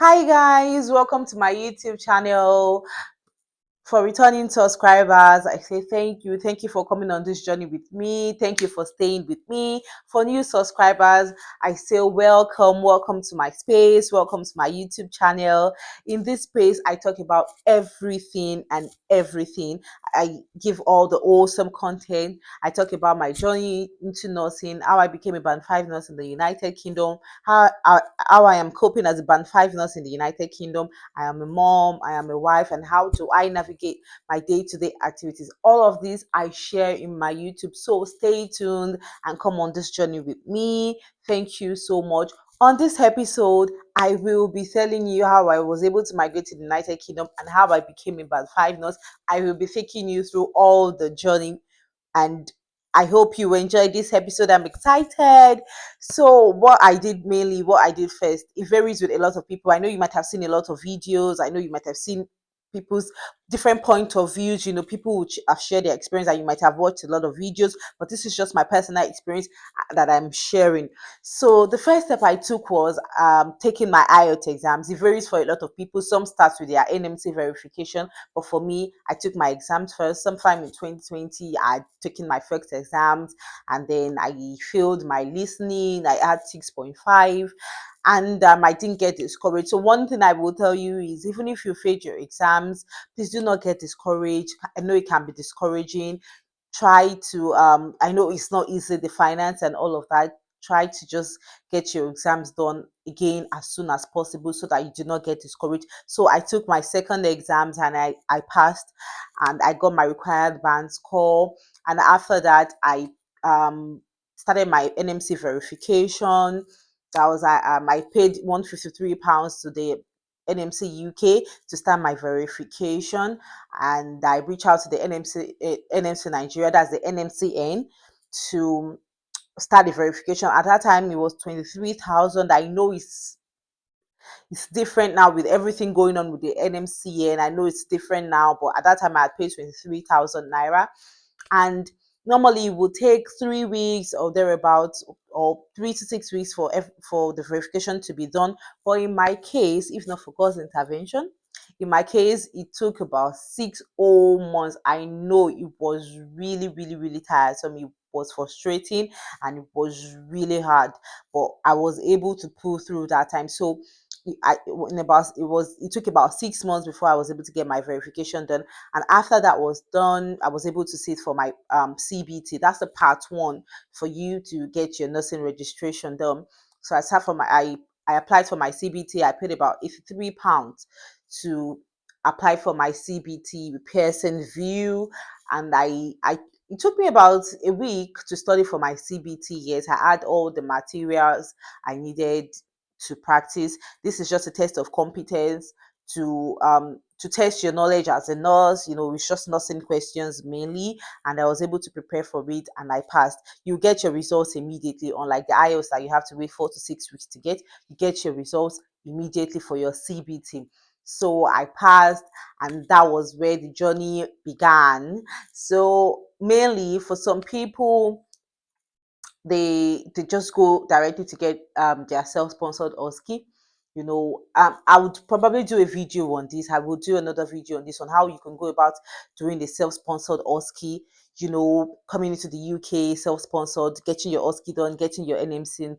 Hi guys, welcome to my YouTube channel. For returning subscribers, I say thank you. Thank you for coming on this journey with me. Thank you for staying with me. For new subscribers, I say welcome. Welcome to my space. Welcome to my YouTube channel. In this space, I talk about everything and everything. I give all the awesome content. I talk about my journey into nursing, how I became a Band 5 nurse in the United Kingdom, how I am coping as a Band 5 nurse in the United Kingdom. I am a mom, I am a wife, and how do I navigate my day-to-day activities. All of these I share in my YouTube. So stay tuned and come on this journey with me. Thank you so much. On this episode, I will be telling you how I was able to migrate to the United Kingdom and how I became a Band 5 nurse. I will be taking you through all the journey, and I hope you enjoyed this episode. I'm excited. So, what I did first, it varies with a lot of people. I know you might have seen a lot of videos. I know you might have seen people's different point of views. People which have shared their experience, and you might have watched a lot of videos, but this is just my personal experience that I'm sharing. So, the first step I took was taking my IELTS exams. It varies for a lot of people. Some start with their NMC verification, but for me, I took my exams first. Sometime in 2020, I'd taken my first exams, and then I failed my listening. I had 6.5, and I didn't get discouraged. So one thing I will tell you is, even if you failed your exams, please do not get discouraged. I know it can be discouraging. Try to I know it's not easy, the finance and all of that. Try to just get your exams done again as soon as possible so that you do not get discouraged. So I took my second exams, and I passed, and I got my required band score. And after that, I started my NMC verification. That was I paid £153 to the NMC UK to start my verification, and I reached out to the NMC Nigeria, that's the NMCN, to start the verification. At that time, it was 23,000. I know it's different now with everything going on with the NMCN. I know it's different now, but at that time, I had paid 23,000 naira, and normally it would take 3 weeks or thereabouts, or 3 to 6 weeks for the verification to be done. But in my case, if not for God's intervention, in my case, it took about 6 whole months. I know it was really, really, really tiresome. It was frustrating, and it was really hard, but I was able to pull through that time. So it took about 6 months before I was able to get my verification done. And after that was done, I was able to sit for my CBT. That's the part one for you to get your nursing registration done. So I sat for my I applied for my CBT. I paid about £83 to apply for my CBT with Pearson View, and I it took me about a week to study for my CBT. Yes, I had all the materials I needed to practice. This is just a test of competence to test your knowledge as a nurse. It's just nursing questions mainly, and I was able to prepare for it, and I passed. You get your results immediately, unlike the IELTS that you have to wait 4 to 6 weeks to get. You get your results immediately for your CBT. So I passed, and that was where the journey began. So mainly for some people, they just go directly to get their self-sponsored OSCE. I would probably do a video on this. I will do another video on this, on how you can go about doing the self-sponsored OSCE. Coming into the UK self-sponsored, getting your OSCE done, getting your NMC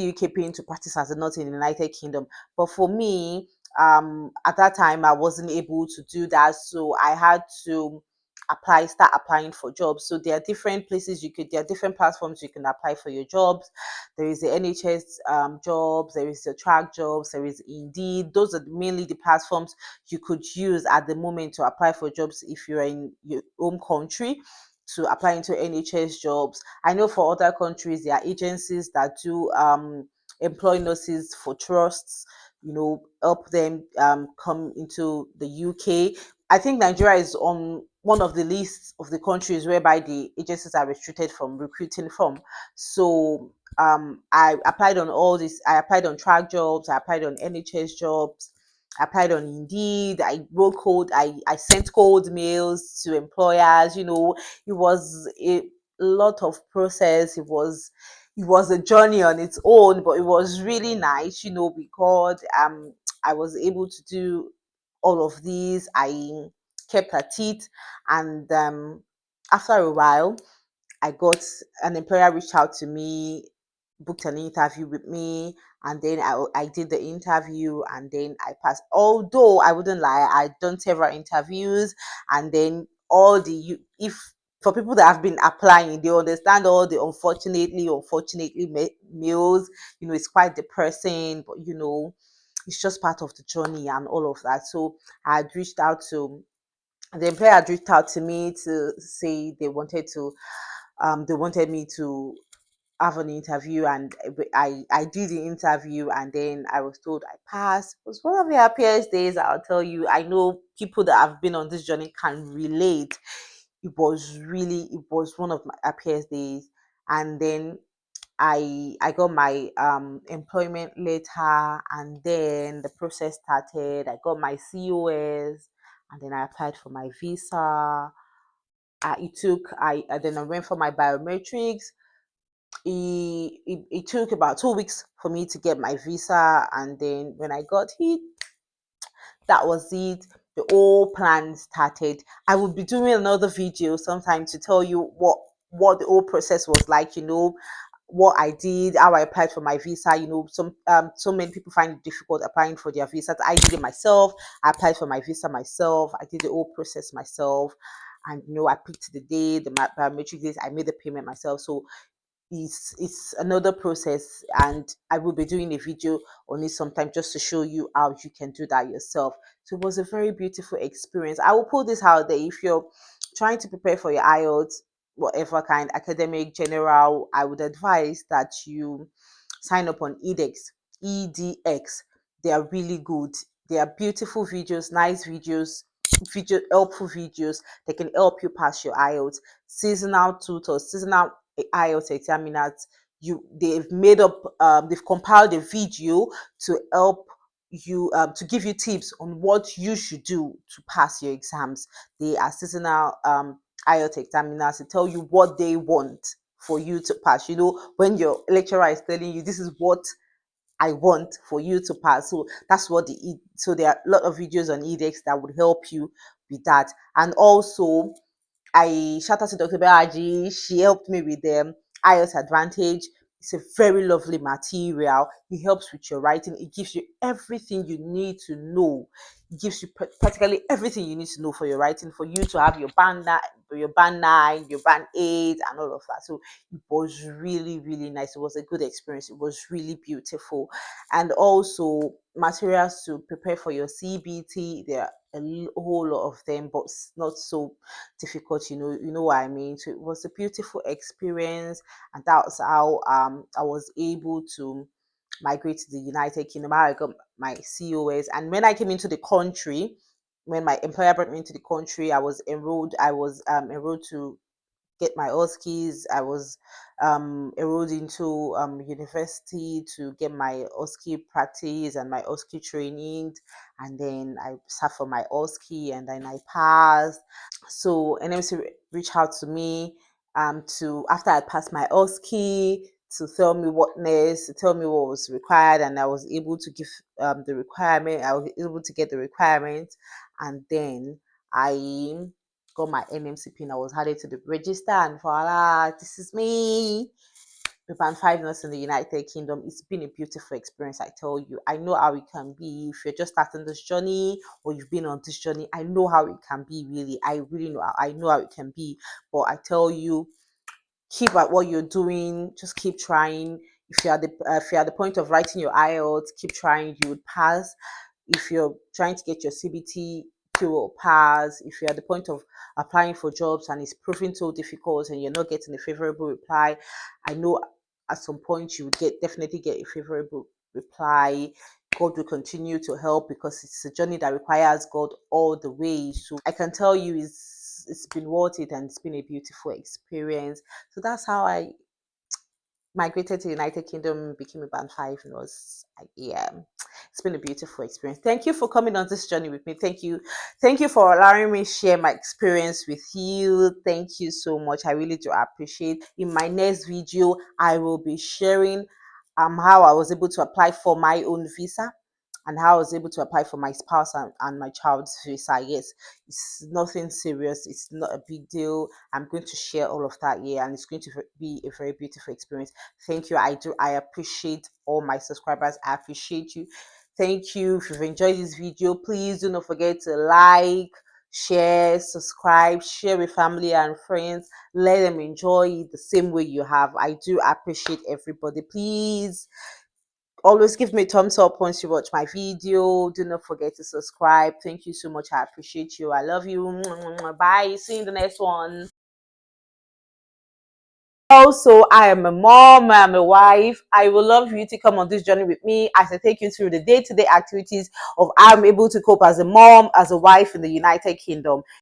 UK pin to practice as a nurse in the United Kingdom. But for me, at that time, I wasn't able to do that, so I had to start applying for jobs. So there are different platforms you can apply for your jobs. There is the NHS jobs, there is the track jobs, there is Indeed. Those are mainly the platforms you could use at the moment to apply for jobs if you're in your home country, to apply into NHS jobs. I know for other countries there are agencies that do employ nurses for trusts, help them come into the UK. I think Nigeria is on one of the lists of the countries whereby the agencies are restricted from recruiting from. So I applied on all this. I applied on track jobs. I applied on NHS jobs. I applied on Indeed. I wrote code. I sent cold mails to employers. It was a lot of process. it was a journey on its own, but it was really nice, because I was able to do all of these. I kept at it, and after a while, I got an employer reached out to me, booked an interview with me, and then I did the interview, and then I passed. Although I wouldn't lie, I'd done several interviews, and then if for people that have been applying, they understand all the unfortunately mails. It's quite depressing, but it's just part of the journey and all of that. So I had reached out to the employer had reached out to me to say they wanted me to have an interview, and I did the interview, and then I was told I passed. It was one of the happiest days, I'll tell you. I know people that have been on this journey can relate. It was one of my happiest days. And then I got my employment letter, and then the process started. I got my COS, and then I applied for my visa. Then I went for my biometrics. It took about 2 weeks for me to get my visa, and then when I got it, that was it. The whole plan started. I will be doing another video sometime to tell you what the whole process was like, what I did, how I applied for my visa. So many people find it difficult applying for their visas. I did it myself. I applied for my visa myself. I did the whole process myself. And I picked the day, the biometric days, I made the payment myself. So it's another process, and I will be doing a video on it sometime just to show you how you can do that yourself. So it was a very beautiful experience. I will put this out there. If you're trying to prepare for your IELTS, whatever kind, academic, general, I would advise that you sign up on edx. They are really good. They are beautiful videos, nice videos, helpful videos. They can help you pass your IELTS. Seasonal tutors, seasonal IELTS examiners, they've compiled a video to help you, to give you tips on what you should do to pass your exams. They are seasonal IELTS examiners to tell you what they want for you to pass. When your lecturer is telling you this is what I want for you to pass. So that's what so there are a lot of videos on edX that would help you with that. And also, I shout out to Dr. Belaji. She helped me with them. IELTS Advantage. It's a very lovely material. It helps with your writing. It gives you everything you need to know. It gives you practically everything you need to know for your writing, for you to have your band 9, your band 8, and all of that. So it was really, really nice. It was a good experience. It was really beautiful. And also materials to prepare for your CBT. There are whole lot of them, but not so difficult. You know what I mean. So it was a beautiful experience, and that's how I was able to migrate to the United Kingdom. I got my COS, and when I came into the country, when my employer brought me into the country, I was enrolled. I was enrolled to get my OSCEs. I was enrolled into university to get my OSCE practice and my OSCE training, and then I sat for my OSCE, and then I passed. So NMC reached out to me to after I passed my OSCE, to tell me what next, to tell me what was required, and I was able to give the requirement. I was able to get the requirement, and then I got my NMC pin. I was added to the register, and voila, this is me. With band 5 nurse in the United Kingdom. It's been a beautiful experience, I tell you. I know how it can be if you're just starting this journey, or you've been on this journey. I know how it can be, really. I really know. I know how it can be. But I tell you, keep at what you're doing. Just keep trying. If you're at the point of writing your IELTS, keep trying. You would pass. If you're trying to get your CBT, you will pass. If you're at the point of applying for jobs and it's proving so difficult and you're not getting a favorable reply, I know at some point you would definitely get a favorable reply. God will continue to help, because it's a journey that requires God all the way. So I can tell you, it's been worth it, and it's been a beautiful experience. So that's how I migrated to the United Kingdom, became a band five, and was yeah, it's been a beautiful experience. Thank you for coming on this journey with me. Thank you for allowing me share my experience with you. Thank you so much. I really do appreciate. In my next video, I will be sharing how I was able to apply for my own visa and how I was able to apply for my spouse and my child's visa. Yes, it's nothing serious. It's not a big deal. I'm going to share all of that here, and it's going to be a very beautiful experience. Thank you. I appreciate all my subscribers. I appreciate you. Thank you. If you've enjoyed this video, please do not forget to like, share, subscribe, share with family and friends. Let them enjoy it the same way you have. I do appreciate everybody. Please always give me a thumbs up once you watch my video. Do not forget to subscribe. Thank you so much. I appreciate you. I love you. Bye. See you in the next one. Also, I am a mom, I'm a wife. I would love you to come on this journey with me as I take you through the day-to-day activities of how I'm able to cope as a mom, as a wife in the United Kingdom.